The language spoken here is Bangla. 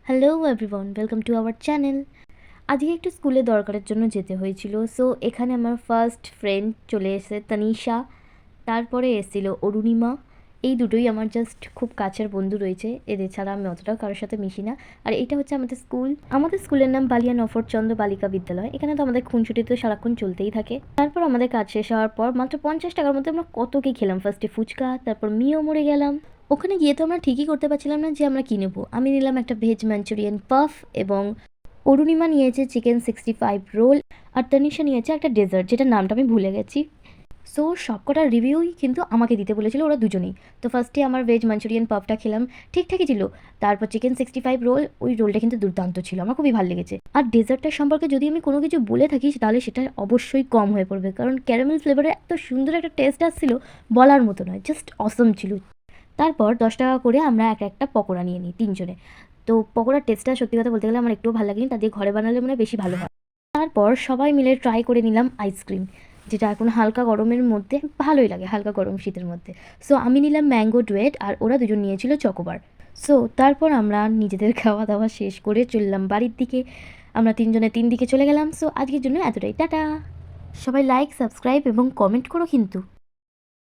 Hello everyone, welcome to our channel. আজকে একটু স্কুলে দরকারের জন্য যেতে হয়েছিল। সো এখানে আমার ফার্স্ট ফ্রেন্ড চলে এসেছে তনিশা, তারপরে এসেছিল অরুণিমা। এই দুটোই আমার জাস্ট খুব কাছের বন্ধু রয়েছে, এদের ছাড়া আমি অতটাও কারোর সাথে মিশি না। আর এটা হচ্ছে আমাদের স্কুল। আমাদের স্কুলের নাম বালিয়া নফরচন্দ্র বালিকা বিদ্যালয়। এখানে তো আমাদের খুনসুটি তো সারাক্ষণ চলতেই থাকে। তারপর আমাদের কাজ শেষ হওয়ার পর মাত্র 50 টাকার মধ্যে আমরা কত কি খেলাম। ফার্স্টে ফুচকা, তারপর মিও মরে গেলাম। ওখানে গিয়ে তো আমরা ঠিকই করতে পারছিলাম না যে আমরা কী নেবো। আমি নিলাম একটা ভেজ মাঞ্চুরিয়ান পাফ এবং অরুণিমা নিয়েছে চিকেন 65 রোল, আর তানিশা নিয়েছে একটা ডেজার্ট যেটার নামটা আমি ভুলে গেছি। সো সবকটা রিভিউই কিন্তু আমাকে দিতে বলেছিল ওরা দুজনেই। তো ফার্স্টে আমার ভেজ মাঞ্চুরিয়ান পাফটা খেলাম, ঠিকঠাকই ছিল। তারপর চিকেন 65 রোল, ওই রোলটা কিন্তু দুর্দান্ত ছিল, আমার খুবই ভালো লেগেছে। আর ডেজার্টটার সম্পর্কে যদি আমি কোনো কিছু বলে থাকি তাহলে সেটা অবশ্যই কম হয়ে পড়বে, কারণ ক্যারামেল ফ্লেভারের এত সুন্দর একটা টেস্ট আসছিল, বলার মতো নয়, জাস্ট অসম ছিল। তারপর 10 টাকা করে আমরা একটা পকোড়া নিয়ে নিই তিনজনে। তো পকোড়ার টেস্টটা সত্যি কথা বলতে গেলে আমার একটুও ভালো লাগেনি, তা দিয়ে ঘরে বানালে মনে হয় বেশি ভালো হয়। তারপর সবাই মিলে ট্রাই করে নিলাম আইসক্রিম, যেটা এখন হালকা গরমের মধ্যে ভালোই লাগে, হালকা গরম শীতের মধ্যে। সো আমি নিলাম ম্যাঙ্গো ডুয়েট, আর ওরা দুজন নিয়েছিল চকোবার। সো তারপর আমরা নিজেদের খাওয়া দাওয়া শেষ করে চললাম বাড়ির দিকে। আমরা তিনজনে তিন দিকে চলে গেলাম। সো আজকের জন্য এতটাই, টাটা। সবাই লাইক, সাবস্ক্রাইব এবং কমেন্ট করো কিন্তু।